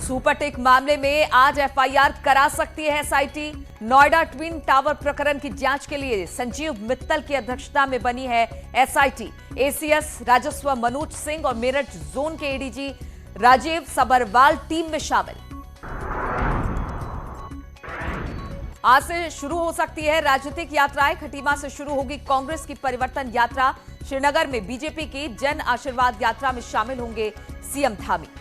Supertech मामले में आज एफआईआर करा सकती है एसआईटी। नोएडा ट्विन टावर प्रकरण की जांच के लिए संजीव मित्तल की अध्यक्षता में बनी है एसआईटी। एसीएस राजस्व मनोज सिंह और मेरठ जोन के एडीजी राजीव सबरवाल टीम में शामिल। आज से शुरू हो सकती है राजनीतिक यात्राएं। खटीमा से शुरू होगी कांग्रेस की परिवर्तन यात्रा। श्रीनगर में बीजेपी की जन आशीर्वाद यात्रा में शामिल होंगे सीएम धामी।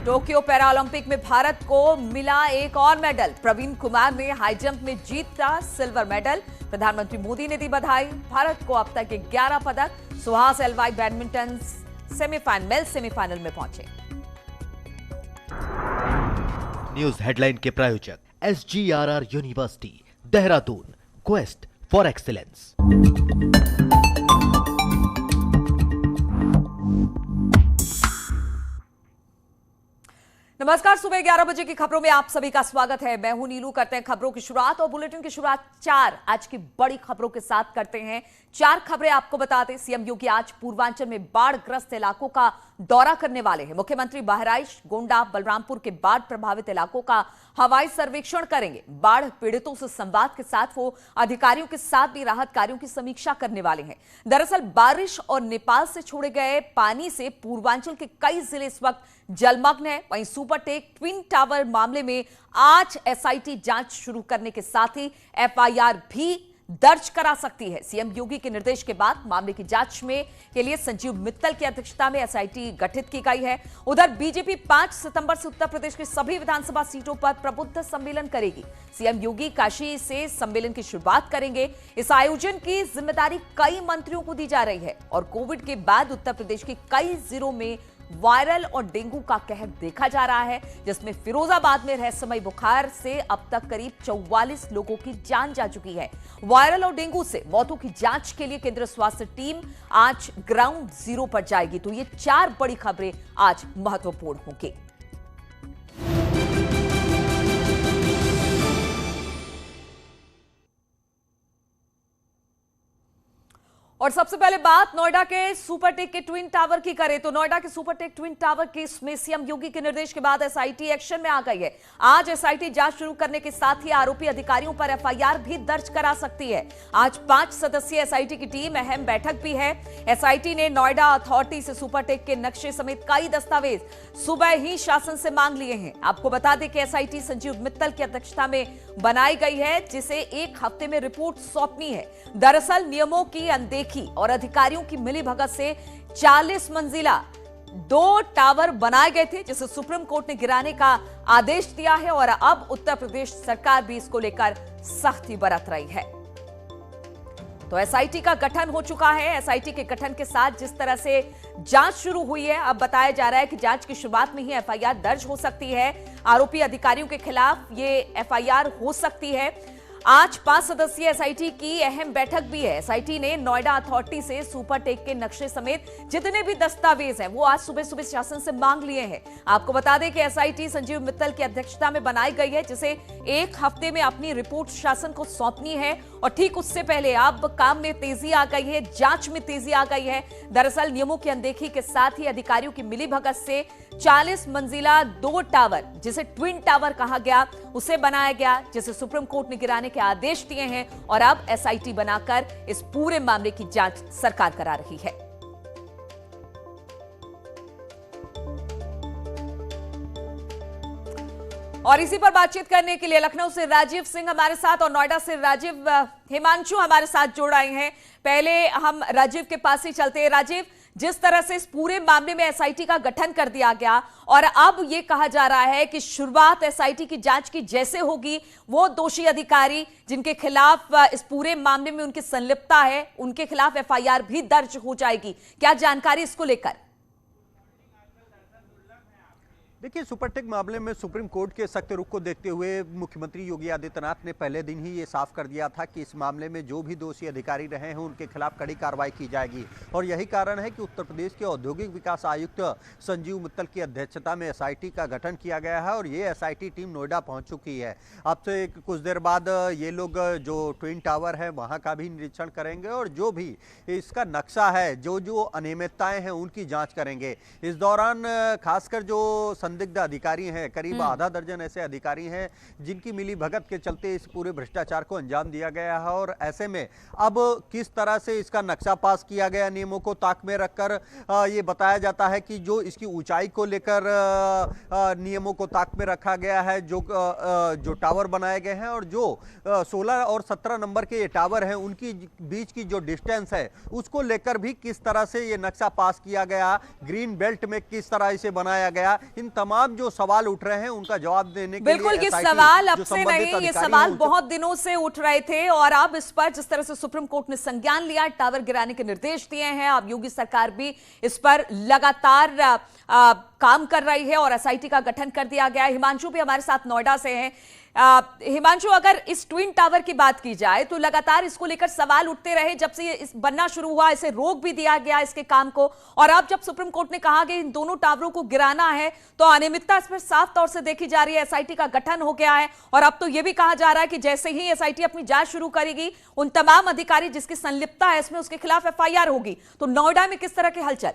टोक्यो पैरालंपिक में भारत को मिला एक और मेडल। प्रवीण कुमार ने हाई जंप में जीता सिल्वर मेडल। प्रधानमंत्री मोदी ने दी बधाई। भारत को अब तक 11 पदक। सुहास एलवाई बैडमिंटन सेमीफाइनल में पहुंचे। न्यूज हेडलाइन के प्रायोजक SGRR university Dehradun, quest for excellence. नमस्कार, सुबह 11 बजे की खबरों में आप सभी का स्वागत है। मैं हूं नीलू। करते हैं खबरों की शुरुआत और बुलेटिन की शुरुआत 4 आज की बड़ी खबरों के साथ करते हैं। 4 खबरें आपको बताते। सीएम योगी आज पूर्वांचल में बाढ़ग्रस्त इलाकों का दौरा करने वाले हैं। मुख्यमंत्री बहराइच, गोंडा, बलरामपुर के बाढ़ प्रभावित इलाकों का हवाई सर्वेक्षण करेंगे। बाढ़ पीड़ितों से संवाद के साथ वो अधिकारियों के साथ भी राहत कार्यों की समीक्षा करने वाले हैं। दरअसल बारिश और नेपाल से छोड़े गए पानी से पूर्वांचल के कई जिले इस वक्त जलमग्न है। वहीं सुपरटेक ट्विन टावर मामले में आज एसआईटी जांच शुरू करने के साथ ही एफआईआर भी दर्ज करा सकती है। सीएम योगी के निर्देश के बाद मामले की जांच के लिए संजीव मित्तल की अध्यक्षता में एसआईटी गठित की गई है। उधर बीजेपी 5 सितंबर से उत्तर प्रदेश की सभी विधानसभा सीटों पर प्रबुद्ध सम्मेलन करेगी। सीएम योगी काशी से सम्मेलन की शुरुआत करेंगे। इस आयोजन की जिम्मेदारी कई मंत्रियों को दी जा रही है और कोविड के बाद उत्तर प्रदेश के कई जिलों में वायरल और डेंगू का कहर देखा जा रहा है, जिसमें फिरोजाबाद में रहस्यमय बुखार से अब तक करीब 44 लोगों की जान जा चुकी है। वायरल और डेंगू से मौतों की जांच के लिए केंद्रीय स्वास्थ्य टीम आज ग्राउंड जीरो पर जाएगी। तो ये 4 बड़ी खबरें आज महत्वपूर्ण होंगी। और सबसे पहले बात नोएडा के सुपरटेक के ट्विन टावर की करें तो नोएडा के सुपरटेक ट्विन टावर केस में सीएम योगी के निर्देश के बाद एसआईटी एक्शन में आ गई है। आज एसआईटी जांच शुरू करने के साथ ही आरोपी अधिकारियों पर एफआईआर भी दर्ज करा सकती है। आज 5 सदस्यीय एसआईटी की टीम अहम बैठक भी है। एसआईटी ने नोएडा अथॉरिटी से सुपरटेक के नक्शे समेत कई दस्तावेज सुबह ही शासन से मांग लिए हैं। आपको बता दें कि एसआईटी संजीव मित्तल की अध्यक्षता में बनाई गई है, जिसे 1 हफ्ते में रिपोर्ट सौंपनी है। दरअसल नियमों की अनदेखी और अधिकारियों की मिलीभगत से 40 मंजिला 2 टावर बनाए गए थे, जिसे सुप्रीम कोर्ट ने गिराने का आदेश दिया है और अब उत्तर प्रदेश सरकार भी इसको लेकर सख्ती बरत रही है। तो एसआईटी का गठन हो चुका है। एसआईटी के गठन के साथ जिस तरह से जांच शुरू हुई है, अब बताया जा रहा है कि जांच की शुरुआत में ही एफआईआर दर्ज हो सकती है। आरोपी अधिकारियों के खिलाफ ये एफआईआर हो सकती है। आज 5 सदस्यीय एसआईटी की अहम बैठक भी है। एसआईटी ने नोएडा अथॉरिटी से सुपरटेक के नक्शे समेत जितने भी दस्तावेज हैं वो आज सुबह सुबह शासन से मांग लिए हैं। आपको बता दें कि एसआईटी संजीव मित्तल की अध्यक्षता में बनाई गई है, जिसे 1 हफ्ते में अपनी रिपोर्ट शासन को सौंपनी है और ठीक उससे पहले अब काम में तेजी आ गई है, जांच में तेजी आ गई है। दरअसल नियमों की अनदेखी के साथ ही अधिकारियों की मिलीभगत से 40 मंजिला 2 टावर, जिसे ट्विन टावर कहा गया, उसे बनाया गया, जिसे सुप्रीम कोर्ट ने गिराने के आदेश दिए हैं और अब एसआईटी बनाकर इस पूरे मामले की जांच सरकार करा रही है। और इसी पर बातचीत करने के लिए लखनऊ से राजीव सिंह हमारे साथ और नोएडा से राजीव हिमांशु हमारे साथ जोड़ आए हैं। पहले हम राजीव के पास ही चलते हैं। राजीव, जिस तरह से इस पूरे मामले में एसआईटी का गठन कर दिया गया और अब ये कहा जा रहा है कि शुरुआत एसआईटी की जांच की जैसे होगी, वो दोषी अधिकारी जिनके खिलाफ इस पूरे मामले में उनकी संलिप्तता है, उनके खिलाफ एफआईआर भी दर्ज हो जाएगी। क्या जानकारी इसको लेकर? देखिए, सुपरटेक मामले में सुप्रीम कोर्ट के सख्त रुख को देखते हुए मुख्यमंत्री योगी आदित्यनाथ ने पहले दिन ही ये साफ कर दिया था कि इस मामले में जो भी दोषी अधिकारी रहे हैं उनके खिलाफ कड़ी कार्रवाई की जाएगी। और यही कारण है कि उत्तर प्रदेश के औद्योगिक विकास आयुक्त संजीव मित्तल की अध्यक्षता में एसआईटी का गठन किया गया है और ये एसआईटी टीम नोएडा पहुंच चुकी है। अब से कुछ देर बाद ये लोग जो ट्विन टावर है वहाँ का भी निरीक्षण करेंगे और जो भी इसका नक्शा है, जो जो अनियमितताएं हैं उनकी जाँच करेंगे। इस दौरान खासकर जो संदिग्ध अधिकारी हैं, करीब आधा दर्जन ऐसे अधिकारी हैं जिनकी मिली भगत के चलते इस पूरे भ्रष्टाचार को अंजाम दिया गया है। और ऐसे में अब किस तरह से इसका नक्शा पास किया गया नियमों को ताक में रखकर, ये बताया जाता है कि जो इसकी ऊंचाई को लेकर नियमों को ताक में रखा गया है, जो टावर बनाए गए हैं और जो 16 और 17 नंबर के ये टावर हैं उनकी बीच की जो डिस्टेंस है उसको लेकर भी किस तरह से ये नक्शा पास किया गया, ग्रीन बेल्ट में किस तरह इसे बनाया गया, इन तमाम जो सवाल उठ रहे हैं उनका जवाब देने के बिल्कुल लिए ये सवाल अब से नहीं, ये सवाल बहुत दिनों से उठ रहे थे और अब इस पर जिस तरह से सुप्रीम कोर्ट ने संज्ञान लिया, टावर गिराने के निर्देश दिए हैं, अब योगी सरकार भी इस पर लगातार काम कर रही है और एसआईटी का गठन कर दिया गया है। हिमांशु भी हमारे साथ नोएडा से हैं। हिमांशु, अगर इस ट्विन टावर की बात की जाए तो लगातार इसको लेकर सवाल उठते रहे जब से इस बनना शुरू हुआ, इसे रोक भी दिया गया इसके काम को, और अब जब सुप्रीम कोर्ट ने कहा कि इन दोनों टावरों को गिराना है तो अनियमितता इस पर साफ तौर से देखी जा रही है। एसआईटी का गठन हो गया है और अब तो यह भी कहा जा रहा है कि जैसे ही एसआईटी अपनी जांच शुरू करेगी उन तमाम अधिकारी जिसकी संलिप्तता है इसमें उसके खिलाफ एफआईआर होगी। तो नोएडा में किस तरह की हलचल?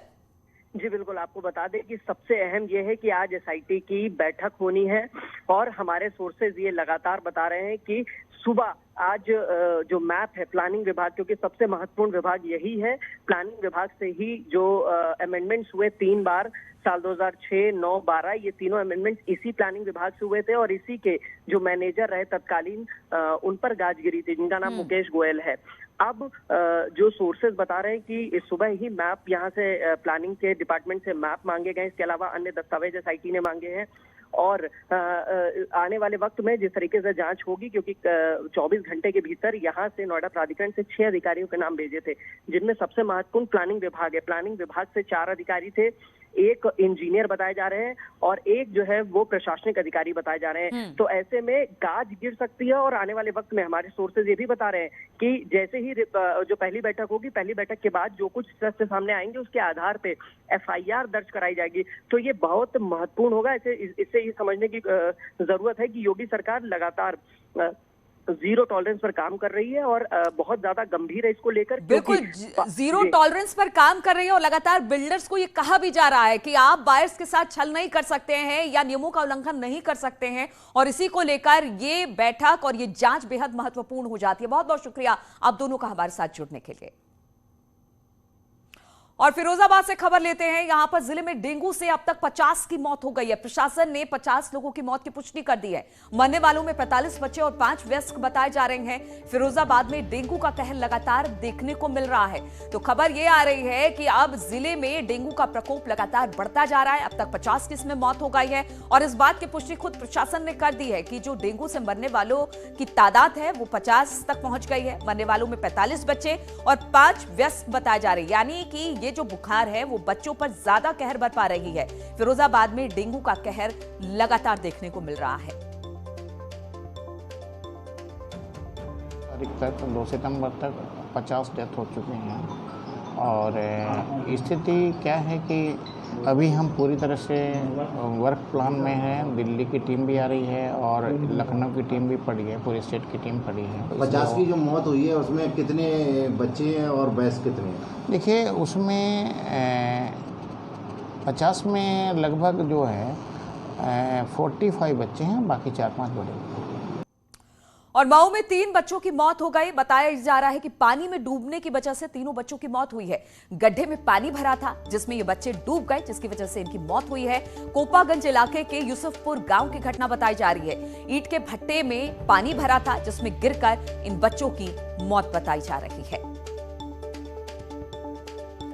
जी बिल्कुल, आपको बता दें कि सबसे अहम ये है कि आज एसआईटी की बैठक होनी है और हमारे सोर्सेज ये लगातार बता रहे हैं कि सुबह आज जो मैप है प्लानिंग विभाग, क्योंकि सबसे महत्वपूर्ण विभाग यही है, प्लानिंग विभाग से ही जो अमेंडमेंट्स हुए 3 बार साल 2006, 9, 12, ये तीनों अमेंडमेंट इसी प्लानिंग विभाग से हुए थे और इसी के जो मैनेजर रहे तत्कालीन उन पर गाज गिरी थी, जिनका नाम मुकेश गोयल है। अब जो सोर्सेज बता रहे हैं कि इस सुबह ही मैप यहाँ से प्लानिंग के डिपार्टमेंट से मैप मांगे गए, इसके अलावा अन्य दस्तावेज एसआईटी ने मांगे हैं और आने वाले वक्त में जिस तरीके से जांच होगी, क्योंकि 24 घंटे के भीतर यहाँ से नोएडा प्राधिकरण से 6 अधिकारियों के नाम भेजे थे, जिनमें सबसे महत्वपूर्ण प्लानिंग विभाग है। प्लानिंग विभाग से 4 अधिकारी थे, एक इंजीनियर बताए जा रहे हैं और एक जो है वो प्रशासनिक अधिकारी बताए जा रहे हैं। तो ऐसे में गाज गिर सकती है और आने वाले वक्त में हमारे सोर्सेज ये भी बता रहे हैं कि जैसे ही जो पहली बैठक होगी, पहली बैठक के बाद जो कुछ तथ्य सामने आएंगे उसके आधार पे एफआईआर दर्ज कराई जाएगी। तो ये बहुत महत्वपूर्ण होगा। इससे ये समझने की जरूरत है कि योगी सरकार लगातार जीरो टॉलरेंस पर काम कर रही है और बहुत ज्यादा गंभीर है इसको लेकर। बिल्कुल जीरो टॉलरेंस पर काम कर रही है और लगातार बिल्डर्स को ये कहा भी जा रहा है कि आप बायर्स के साथ छल नहीं कर सकते हैं या नियमों का उल्लंघन नहीं कर सकते हैं, और इसी को लेकर ये बैठक और ये जांच बेहद महत्वपूर्ण हो जाती है। बहुत बहुत शुक्रिया आप दोनों का हमारे साथ जुड़ने के लिए। और फिरोजाबाद से खबर लेते हैं। यहां पर जिले में डेंगू से अब तक 50 की मौत हो गई है। प्रशासन ने 50 लोगों की मौत की पुष्टि कर दी है। मरने वालों में 45 बच्चे और 5 वयस्क बताए जा रहे हैं। फिरोजाबाद में डेंगू का कहर लगातार देखने को मिल रहा है। तो खबर यह आ रही है कि अब जिले में डेंगू का प्रकोप लगातार बढ़ता जा रहा है। अब तक 50 की इसमें मौत हो गई है और इस बात की पुष्टि खुद प्रशासन ने कर दी है कि जो डेंगू से मरने वालों की तादाद है वो 50 तक पहुंच गई है। मरने वालों में 45 बच्चे और 5 वयस्क बताए जा रहे हैं, यानी कि ये जो बुखार है वो बच्चों पर ज्यादा कहर बरपा रही है। फिरोजाबाद में डेंगू का कहर लगातार देखने को मिल रहा है। तारीख तक 2 सितंबर तक 50 डेथ हो चुके हैं और स्थिति क्या है कि अभी हम पूरी तरह से वर्क प्लान में हैं। दिल्ली की टीम भी आ रही है और लखनऊ की टीम भी पड़ी है, पूरी स्टेट की टीम पड़ी है। 50 की जो मौत हुई है उसमें कितने बच्चे हैं और वयस्क कितने हैं? देखिए उसमें 50 में लगभग जो है 45 बच्चे हैं, बाकी 4-5 बड़े। और मऊ में 3 बच्चों की मौत हो गई। बताया जा रहा है कि पानी में डूबने की वजह से तीनों बच्चों की मौत हुई है। गड्ढे में पानी भरा था जिसमें ये बच्चे डूब गए, जिसकी वजह से इनकी मौत हुई है। कोपागंज इलाके के यूसुफपुर गांव की घटना बताई जा रही है। ईंट के भट्टे में पानी भरा था जिसमें गिरकर इन बच्चों की मौत बताई जा रही है।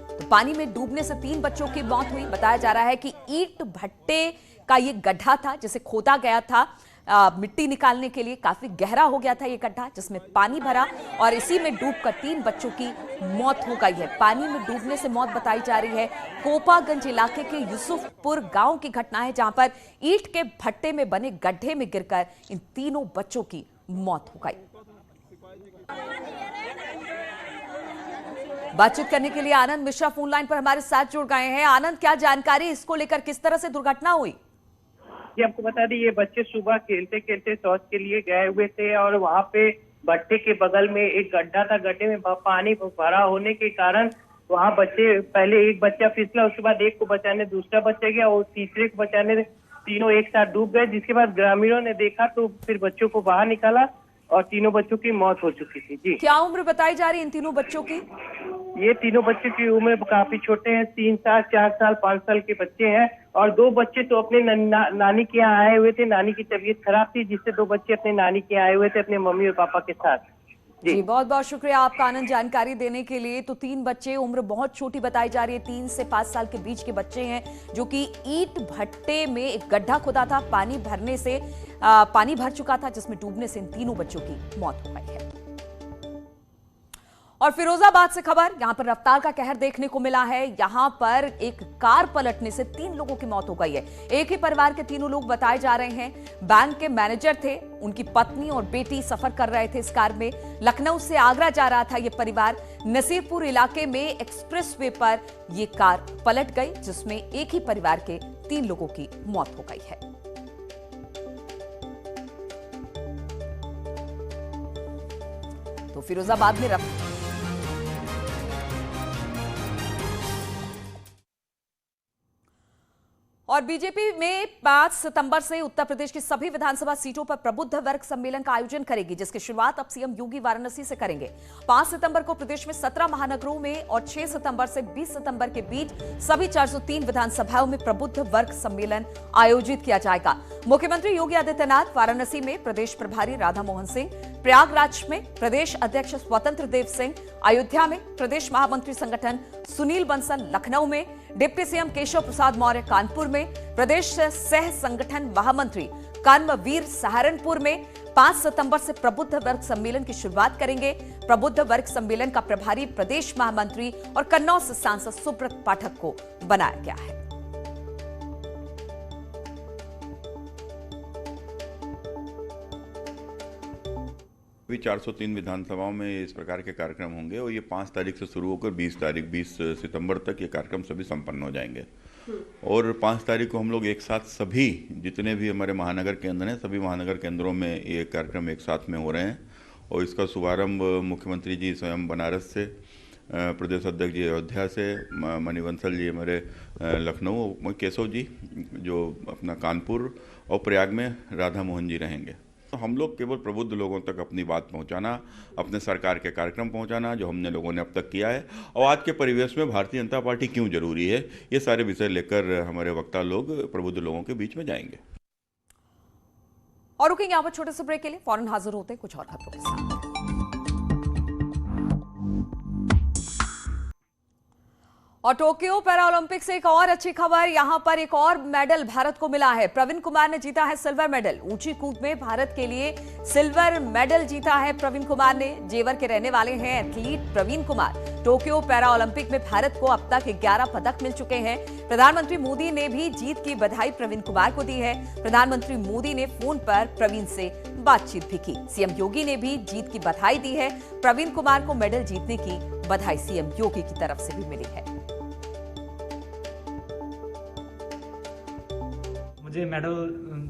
तो पानी में डूबने से 3 बच्चों की मौत हुई। बताया जा रहा है कि ईंट भट्टे का ये गड्ढा था जिसे खोदा गया था मिट्टी निकालने के लिए। काफी गहरा हो गया था ये गड्ढा जिसमें पानी भरा और इसी में डूबकर 3 बच्चों की मौत हो गई है। पानी में डूबने से मौत बताई जा रही है। कोपागंज इलाके के यूसुफपुर गांव की घटना है जहां पर ईंट के भट्टे में बने गड्ढे में गिरकर इन तीनों बच्चों की मौत हो गई। बातचीत करने के लिए आनंद मिश्रा फोन लाइन पर हमारे साथ जुड़ गए हैं। आनंद, क्या जानकारी इसको लेकर, किस तरह से दुर्घटना हुई? ये आपको बता दें, ये बच्चे सुबह खेलते खेलते शौच के लिए गए हुए थे और वहाँ पे भट्टे के बगल में एक गड्ढा था। गड्ढे में पानी भरा होने के कारण वहाँ बच्चे, पहले एक बच्चा फिसला, उसके बाद एक को बचाने दूसरा बच्चा गया और तीसरे को बचाने तीनों एक साथ डूब गए। जिसके बाद ग्रामीणों ने देखा तो फिर बच्चों को बाहर निकाला और तीनों बच्चों की मौत हो चुकी थी। जी, क्या उम्र बताई जा रही है इन तीनों बच्चों की? ये तीनों बच्चों की उम्र काफी छोटे हैं, 3 साल, 4 साल, 5 साल के बच्चे हैं और 2 बच्चे तो अपने नानी के यहाँ आए हुए थे। नानी की तबीयत खराब थी जिससे 2 बच्चे अपने नानी के यहाँ आए हुए थे अपने मम्मी और पापा के साथ। जी, बहुत बहुत शुक्रिया आपका आनंद जानकारी देने के लिए। तो 3 बच्चे, उम्र बहुत छोटी बताई जा रही है, 3 से 5 साल के बीच के बच्चे हैं जो कि ईंट भट्टे में एक गड्ढा खोदा था, पानी भरने से पानी भर चुका था जिसमें डूबने से इन तीनों बच्चों की मौत हो गई है। और फिरोजाबाद से खबर, यहां पर रफ्तार का कहर देखने को मिला है। यहां पर एक कार पलटने से 3 लोगों की मौत हो गई है। एक ही परिवार के तीनों लोग बताए जा रहे हैं। बैंक के मैनेजर थे, उनकी पत्नी और बेटी सफर कर रहे थे इस कार में। लखनऊ से आगरा जा रहा था ये परिवार। नसीरपुर इलाके में एक्सप्रेसवे पर ये कार पलट गई जिसमें एक ही परिवार के 3 लोगों की मौत हो गई है। तो फिरोजाबाद में और बीजेपी में 5 सितंबर से उत्तर प्रदेश की सभी विधानसभा सीटों पर प्रबुद्ध वर्ग सम्मेलन का आयोजन करेगी जिसकी शुरुआत अब सीएम योगी वाराणसी से करेंगे। 5 सितंबर को प्रदेश में 17 महानगरों में और 6 सितंबर से 20 सितंबर के बीच सभी 403 विधानसभाओं में प्रबुद्ध वर्ग सम्मेलन आयोजित किया जाएगा। मुख्यमंत्री योगी आदित्यनाथ वाराणसी में प्रदेश प्रभारी राधा मोहन सिंह, प्रयागराज में प्रदेश अध्यक्ष स्वतंत्र देव सिंह, अयोध्या में प्रदेश महामंत्री संगठन सुनील बंसल, लखनऊ में डिप्टी सीएम केशव प्रसाद मौर्य, कानपुर में प्रदेश सह संगठन महामंत्री कर्मवीर सहारनपुर में 5 सितंबर से प्रबुद्ध वर्ग सम्मेलन की शुरुआत करेंगे। प्रबुद्ध वर्ग सम्मेलन का प्रभारी प्रदेश महामंत्री और कन्नौज से सांसद सुब्रत पाठक को बनाया गया है। अभी 403 विधानसभाओं में इस प्रकार के कार्यक्रम होंगे और ये 5 तारीख से शुरू होकर 20 सितंबर तक ये कार्यक्रम सभी संपन्न हो जाएंगे। और 5 तारीख को हम लोग एक साथ सभी जितने भी हमारे महानगर केंद्र हैं सभी महानगर केंद्रों में ये कार्यक्रम एक साथ में हो रहे हैं और इसका शुभारंभ मुख्यमंत्री जी स्वयं बनारस से, प्रदेश अध्यक्ष जी अयोध्या से, मणिवंसल जी हमारे लखनऊ, केशव जी जो अपना कानपुर और प्रयाग में राधा मोहन जी रहेंगे। तो हम लोग केवल प्रबुद्ध लोगों तक अपनी बात पहुंचाना, अपने सरकार के कार्यक्रम पहुंचाना जो हमने लोगों ने अब तक किया है और आज के परिवेश में भारतीय जनता पार्टी क्यों जरूरी है, ये सारे विषय लेकर हमारे वक्ता लोग प्रबुद्ध लोगों के बीच में जाएंगे। और रुकेंगे यहाँ पर छोटे से ब्रेक के लिए, फौरन हाजिर होते हैं कुछ और खबरों के साथ। और टोक्यो पैरालंपिक से एक और अच्छी खबर, यहां पर एक और मेडल भारत को मिला है। प्रवीण कुमार ने जीता है सिल्वर मेडल। ऊंची कूद में भारत के लिए सिल्वर मेडल जीता है प्रवीण कुमार ने। जेवर के रहने वाले हैं athlete Praveen Kumar. Tokyo Paralympic में भारत को अब तक 11 पदक मिल चुके हैं। प्रधानमंत्री मोदी ने भी जीत की बधाई प्रवीण कुमार को दी है। प्रधानमंत्री मोदी ने फोन पर प्रवीण से बातचीत भी की। सीएम योगी ने भी जीत की बधाई दी है। प्रवीण कुमार को मेडल जीतने की बधाई सीएम योगी की तरफ से भी मिली है। मुझे मेडल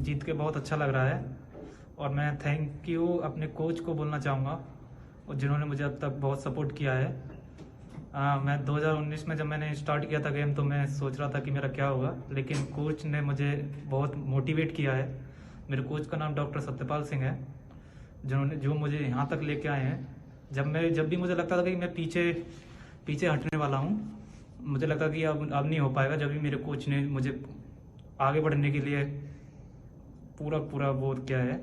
जीत के बहुत अच्छा लग रहा है और मैं थैंक यू अपने कोच को बोलना चाहूँगा और जिन्होंने मुझे अब तक बहुत सपोर्ट किया है। मैं 2019 में जब मैंने स्टार्ट किया था गेम तो मैं सोच रहा था कि मेरा क्या होगा, लेकिन कोच ने मुझे बहुत मोटिवेट किया है। मेरे कोच का नाम डॉक्टर सत्यपाल सिंह है जो मुझे यहाँ तक लेके आए हैं। जब भी मुझे लगता था कि मैं पीछे हटने वाला हूँ, मुझे लगता कि अब नहीं हो पाएगा, जब भी मेरे कोच ने मुझे आगे बढ़ने के लिए पूरा वो किया है।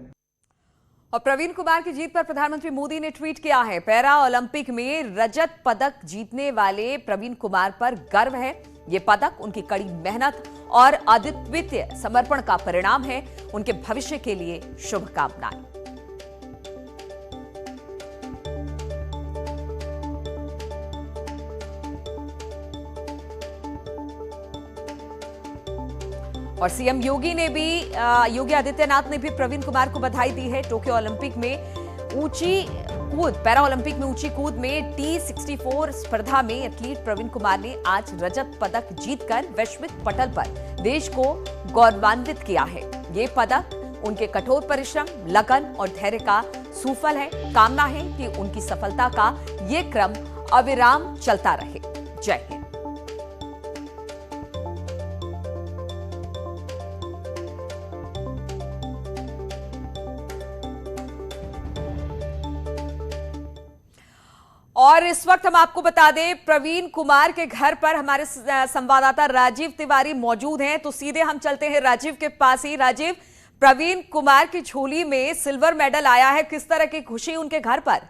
और प्रवीण कुमार की जीत पर प्रधानमंत्री मोदी ने ट्वीट किया है, पैरा ओलंपिक में रजत पदक जीतने वाले प्रवीण कुमार पर गर्व है। ये पदक उनकी कड़ी मेहनत और अद्वितीय समर्पण का परिणाम है। उनके भविष्य के लिए शुभकामनाएं। और सीएम योगी आदित्यनाथ ने भी प्रवीण कुमार को बधाई दी है। टोक्यो ओलंपिक में ऊंची कूद, पैरा ओलंपिक में ऊंची कूद में T64 स्पर्धा में एथलीट प्रवीण कुमार ने आज रजत पदक जीतकर वैश्विक पटल पर देश को गौरवान्वित किया है। ये पदक उनके कठोर परिश्रम, लगन और धैर्य का सुफल है। कामना है कि उनकी सफलता का ये क्रम अविराम चलता रहे। जय हिंद। और इस वक्त हम आपको बता दें, प्रवीण कुमार के घर पर हमारे संवाददाता राजीव तिवारी मौजूद हैं। तो सीधे हम चलते हैं राजीव के पास ही। राजीव, प्रवीण कुमार की झोली में सिल्वर मेडल आया है, किस तरह की खुशी उनके घर पर?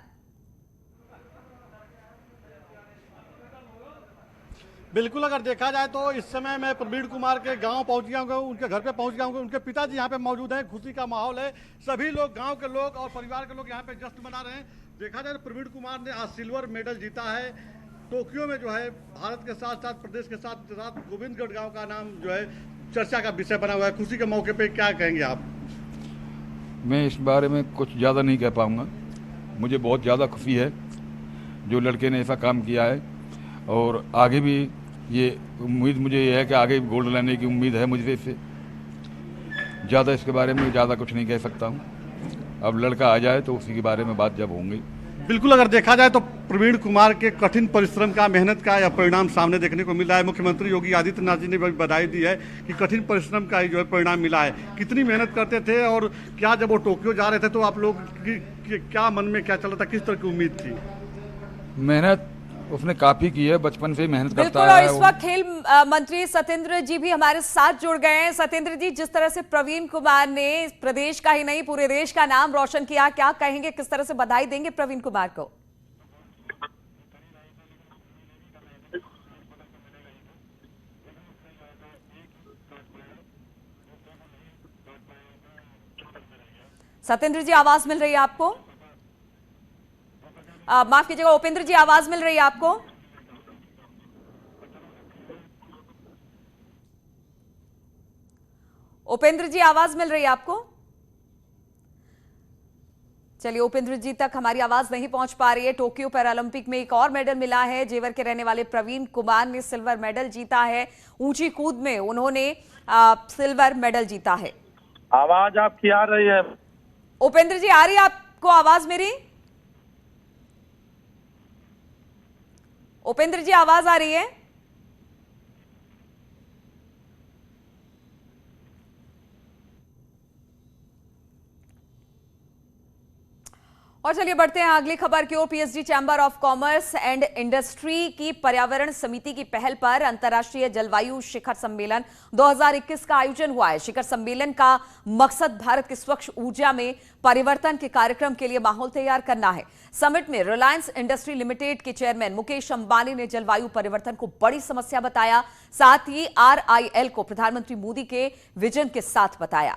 बिल्कुल, अगर देखा जाए तो इस समय मैं प्रवीण कुमार के गांव पहुंच गया हूं, उनके घर पे पहुंच गया हूं। उनके पिताजी यहां पे मौजूद हैं। खुशी का माहौल है, सभी लोग, गांव के लोग और परिवार के लोग यहां पे जश्न मना रहे हैं। देखा जाए तो प्रवीण कुमार ने आज सिल्वर मेडल जीता है। टोक्यो में जो है भारत के साथ साथ प्रदेश के साथ साथ गोविंदगढ़ गांव का नाम जो है चर्चा का विषय बना हुआ है। खुशी के मौके पे क्या कहेंगे आप? मैं इस बारे में कुछ ज़्यादा नहीं कह पाऊँगा। मुझे बहुत ज़्यादा खुशी है जो लड़के ने ऐसा काम किया है, और आगे भी ये उम्मीद मुझे ये है कि आगे गोल्ड लाने की उम्मीद है मुझे। इससे ज़्यादा इसके बारे में ज़्यादा कुछ नहीं कह सकता हूँ। अब लड़का आ जाए तो उसी के बारे में बात जब होंगी। बिल्कुल, अगर देखा जाए तो प्रवीण कुमार के कठिन परिश्रम का, मेहनत का यह परिणाम सामने देखने को मिल रहा है। मुख्यमंत्री योगी आदित्यनाथ जी ने भी बधाई दी है कि कठिन परिश्रम का ही जो है परिणाम मिला है। कितनी मेहनत करते थे, और क्या जब वो टोक्यो जा रहे थे तो आप लोग की क्या मन में क्या चल रहा था, किस तरह की उम्मीद थी? मेहनत उसने काफी की है, बचपन से मेहनत करता है। और इस वक्त खेल मंत्री सत्येंद्र जी भी हमारे साथ जुड़ गए हैं। सत्येंद्र जी, जिस तरह से प्रवीण कुमार ने प्रदेश का ही नहीं पूरे देश का नाम रोशन किया, क्या कहेंगे, किस तरह से बधाई देंगे प्रवीण कुमार को? सत्येंद्र जी, आवाज मिल रही है आपको? माफ कीजिएगा उपेंद्र जी, आवाज मिल रही है आपको? उपेंद्र जी, आवाज मिल रही है आपको? चलिए, उपेंद्र जी तक हमारी आवाज नहीं पहुंच पा रही है। टोक्यो पैरालंपिक में एक और मेडल मिला है। जेवर के रहने वाले प्रवीण कुमार ने सिल्वर मेडल जीता है। ऊंची कूद में उन्होंने सिल्वर मेडल जीता है। आवाज आपकी आ रही है? उपेंद्र जी, आ रही है आपको आवाज मेरी? उपेंद्र जी, आवाज आ रही है? और चलिए बढ़ते हैं अगली खबर की ओर। PHD chamber of commerce and industry की पर्यावरण समिति की पहल पर अंतर्राष्ट्रीय जलवायु शिखर सम्मेलन 2021 का आयोजन हुआ है। शिखर सम्मेलन का मकसद भारत की स्वच्छ ऊर्जा में परिवर्तन के कार्यक्रम के लिए माहौल तैयार करना है। समिट में रिलायंस इंडस्ट्री लिमिटेड के चेयरमैन मुकेश अंबानी ने जलवायु परिवर्तन को बड़ी समस्या बताया। साथ ही RIL को प्रधानमंत्री मोदी के विजन के साथ बताया।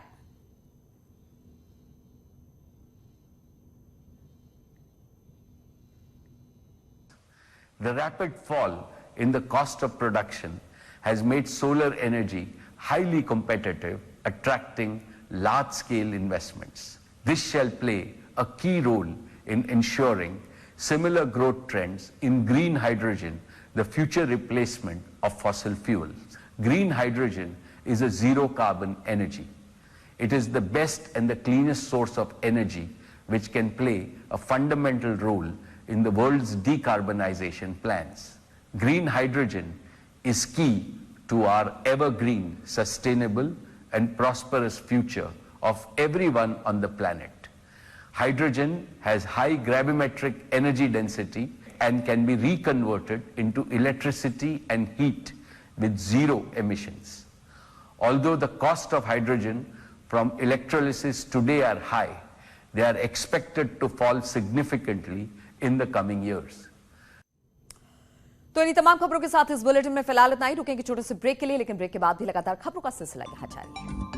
The rapid fall in the cost of production has made solar energy highly competitive, attracting large-scale investments. This shall play a key role in ensuring similar growth trends in green hydrogen, the future replacement of fossil fuels. Green hydrogen is a zero-carbon energy. It is the best and the cleanest source of energy which can play a fundamental role in the world's decarbonization plans. Green hydrogen is key to our evergreen, sustainable and prosperous future of everyone on the planet. Hydrogen has high gravimetric energy density and can be reconverted into electricity and heat with zero emissions. Although the cost of hydrogen from electrolysis today are high, They are expected to fall significantly in the coming years. तो इन्हीं तमाम खबरों के साथ इस bulletin में फिलहाल इतना ही। रुकेंगे छोटे से ब्रेक के लिए, लेकिन ब्रेक के बाद भी लगातार खबरों का सिलसिला यहाँ जारी है।